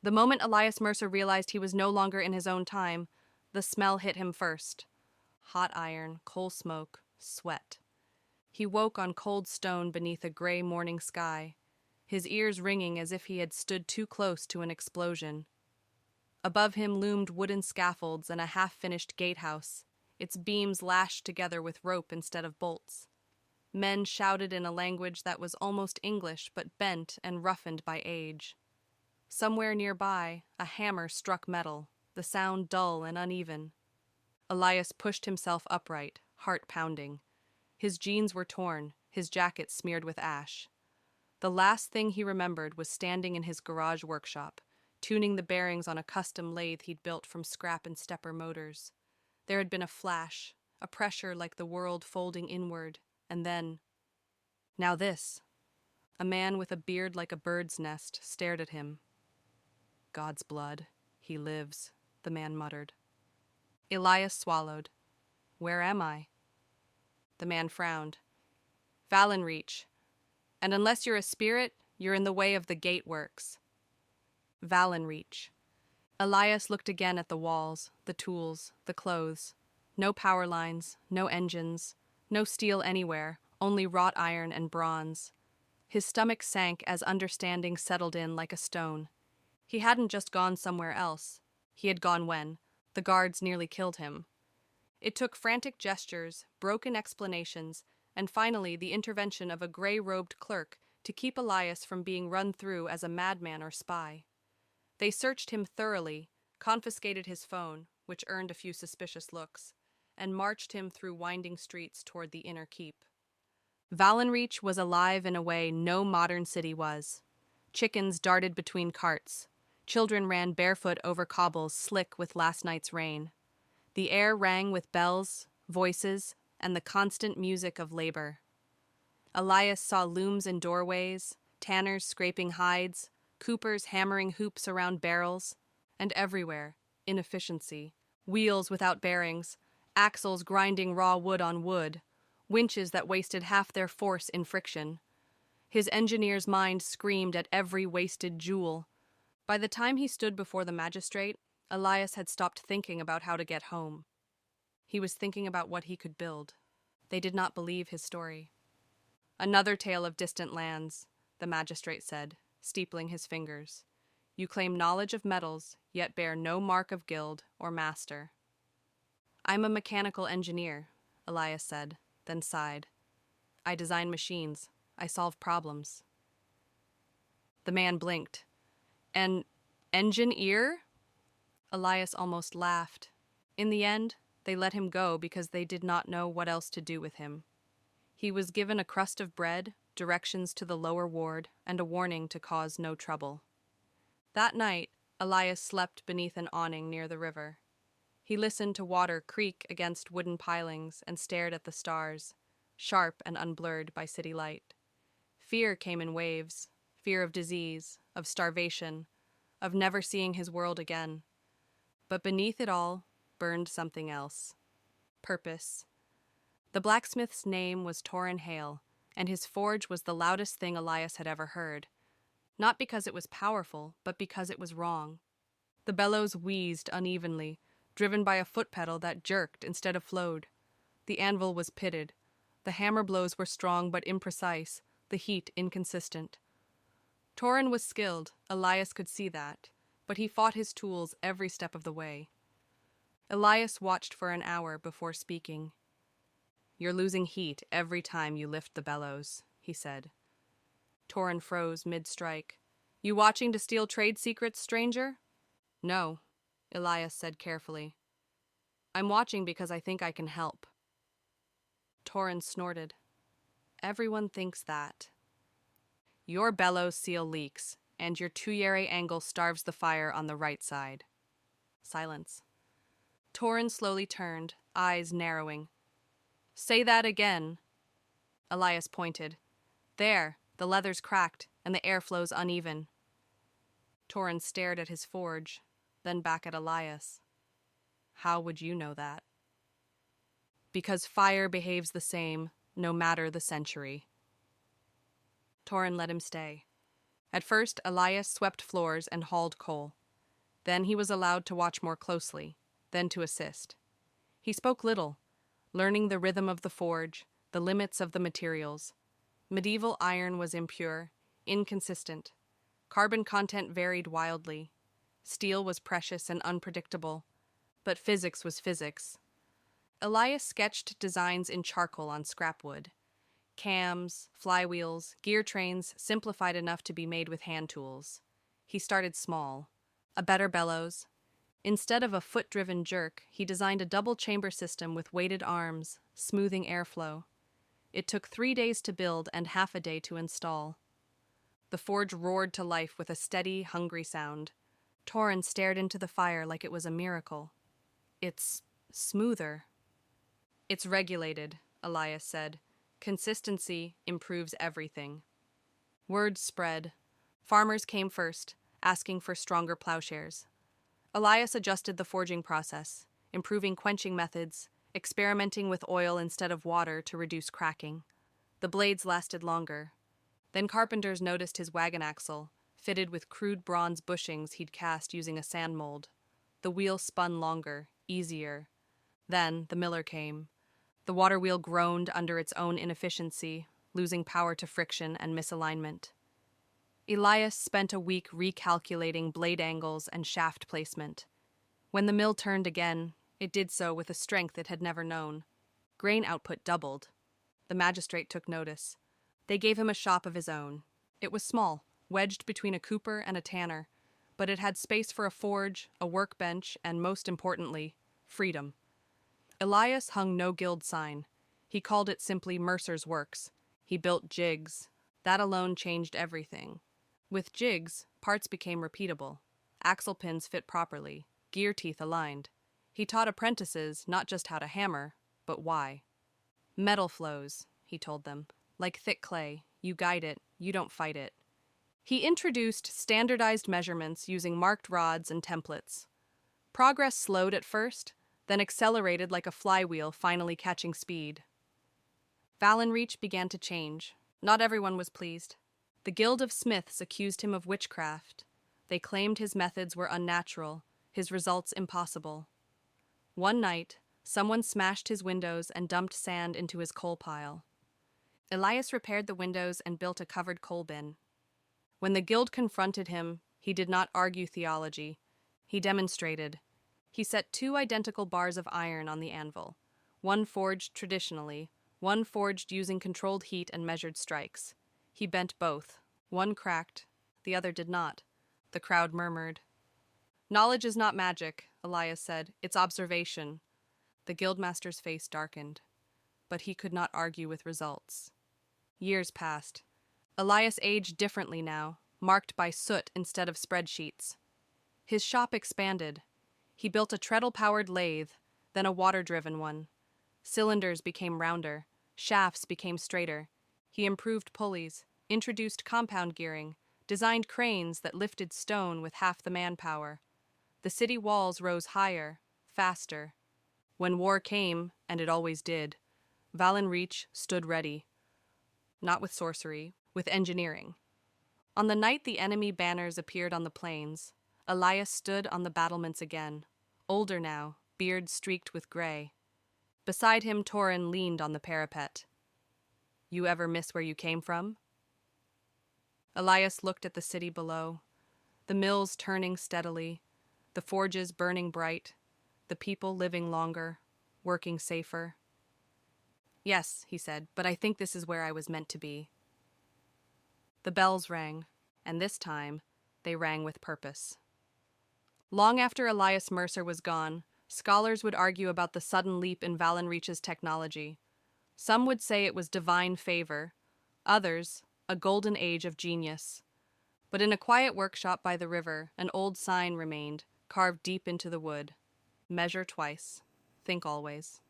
The moment Elias Mercer realized he was no longer in his own time, the smell hit him first. Hot iron, coal smoke, sweat. He woke on cold stone beneath a gray morning sky, his ears ringing as if he had stood too close to an explosion. Above him loomed wooden scaffolds and a half-finished gatehouse, its beams lashed together with rope instead of bolts. Men shouted in a language that was almost English but bent and roughened by age. Somewhere nearby, a hammer struck metal, the sound dull and uneven. Elias pushed himself upright, heart pounding. His jeans were torn, his jacket smeared with ash. The last thing he remembered was standing in his garage workshop, tuning the bearings on a custom lathe he'd built from scrap and stepper motors. There had been a flash, a pressure like the world folding inward, and then... Now this. A man with a beard like a bird's nest stared at him. God's blood. He lives, the man muttered. Elias swallowed. Where am I? The man frowned. Valenreach. And unless you're a spirit, you're in the way of the gateworks. Valenreach. Elias looked again at the walls, the tools, the clothes. No power lines, no engines, no steel anywhere, only wrought iron and bronze. His stomach sank as understanding settled in like a stone. He hadn't just gone somewhere else. He had gone when the guards nearly killed him. It took frantic gestures, broken explanations, and finally the intervention of a gray-robed clerk to keep Elias from being run through as a madman or spy. They searched him thoroughly, confiscated his phone, which earned a few suspicious looks, and marched him through winding streets toward the inner keep. Valenreach was alive in a way no modern city was. Chickens darted between carts. Children ran barefoot over cobbles slick with last night's rain. The air rang with bells, voices, and the constant music of labor. Elias saw looms in doorways, tanners scraping hides, coopers hammering hoops around barrels, and everywhere, inefficiency, wheels without bearings, axles grinding raw wood on wood, winches that wasted half their force in friction. His engineer's mind screamed at every wasted joule. By the time he stood before the magistrate, Elias had stopped thinking about how to get home. He was thinking about what he could build. They did not believe his story. Another tale of distant lands, the magistrate said, steepling his fingers. You claim knowledge of metals, yet bear no mark of guild or master. I'm a mechanical engineer, Elias said, then sighed. I design machines. I solve problems. The man blinked. An engineer? Elias almost laughed. In the end, they let him go because they did not know what else to do with him. He was given a crust of bread, directions to the lower ward, and a warning to cause no trouble. That night, Elias slept beneath an awning near the river. He listened to water creak against wooden pilings and stared at the stars, sharp and unblurred by city light. Fear came in waves, fear of disease, of starvation, of never seeing his world again. But beneath it all burned something else. Purpose. The blacksmith's name was Torrin Hale, and his forge was the loudest thing Elias had ever heard. Not because it was powerful, but because it was wrong. The bellows wheezed unevenly, driven by a foot pedal that jerked instead of flowed. The anvil was pitted. The hammer blows were strong but imprecise, the heat inconsistent. Torrin was skilled, Elias could see that, but he fought his tools every step of the way. Elias watched for an hour before speaking. You're losing heat every time you lift the bellows, he said. Torrin froze mid-strike. You watching to steal trade secrets, stranger? No, Elias said carefully. I'm watching because I think I can help. Torrin snorted. Everyone thinks that. Your bellows seal leaks, and your tuyere angle starves the fire on the right side. Silence. Torrin slowly turned, eyes narrowing. Say that again. Elias pointed. There, the leather's cracked, and the air flows uneven. Torrin stared at his forge, then back at Elias. How would you know that? Because fire behaves the same, no matter the century. Torrin let him stay. At first, Elias swept floors and hauled coal. Then he was allowed to watch more closely, then to assist. He spoke little, learning the rhythm of the forge, the limits of the materials. Medieval iron was impure, inconsistent. Carbon content varied wildly. Steel was precious and unpredictable, but physics was physics. Elias sketched designs in charcoal on scrap wood. Cams, flywheels, gear trains simplified enough to be made with hand tools. He started small. A better bellows. Instead of a foot-driven jerk, he designed a double-chamber system with weighted arms, smoothing airflow. It took 3 days to build and half a day to install. The forge roared to life with a steady, hungry sound. Torrin stared into the fire like it was a miracle. It's smoother. It's regulated, Elias said. Consistency improves everything. Word spread. Farmers came first, asking for stronger plowshares. Elias adjusted the forging process, improving quenching methods, experimenting with oil instead of water to reduce cracking. The blades lasted longer. Then carpenters noticed his wagon axle, fitted with crude bronze bushings he'd cast using a sand mold. The wheel spun longer, easier. Then the miller came. The water wheel groaned under its own inefficiency, losing power to friction and misalignment. Elias spent a week recalculating blade angles and shaft placement. When the mill turned again, it did so with a strength it had never known. Grain output doubled. The magistrate took notice. They gave him a shop of his own. It was small, wedged between a cooper and a tanner, but it had space for a forge, a workbench, and most importantly, freedom. Elias hung no guild sign. He called it simply Mercer's Works. He built jigs. That alone changed everything. With jigs, parts became repeatable. Axle pins fit properly, gear teeth aligned. He taught apprentices not just how to hammer, but why. Metal flows, he told them. Like thick clay, you guide it, you don't fight it. He introduced standardized measurements using marked rods and templates. Progress slowed at first, then accelerated like a flywheel finally catching speed. Valenreach began to change. Not everyone was pleased. The Guild of Smiths accused him of witchcraft. They claimed his methods were unnatural, his results impossible. One night, someone smashed his windows and dumped sand into his coal pile. Elias repaired the windows and built a covered coal bin. When the guild confronted him, he did not argue theology. He demonstrated. He set 2 identical bars of iron on the anvil, one forged traditionally, one forged using controlled heat and measured strikes. He bent both. One cracked, the other did not. The crowd murmured. Knowledge is not magic, Elias said. It's observation. The guildmaster's face darkened, but he could not argue with results. Years passed. Elias aged differently now, marked by soot instead of spreadsheets. His shop expanded. He built a treadle-powered lathe, then a water-driven one. Cylinders became rounder, shafts became straighter. He improved pulleys, introduced compound gearing, designed cranes that lifted stone with half the manpower. The city walls rose higher, faster. When war came, and it always did, Valenreach stood ready. Not with sorcery, with engineering. On the night the enemy banners appeared on the plains, Elias stood on the battlements again, older now, beard streaked with gray. Beside him, Torrin leaned on the parapet. You ever miss where you came from? Elias looked at the city below, the mills turning steadily, the forges burning bright, the people living longer, working safer. Yes, he said, but I think this is where I was meant to be. The bells rang, and this time, they rang with purpose. Long after Elias Mercer was gone, scholars would argue about the sudden leap in Valenreach's technology. Some would say it was divine favor, others, a golden age of genius. But in a quiet workshop by the river, an old sign remained, carved deep into the wood. Measure twice. Think always.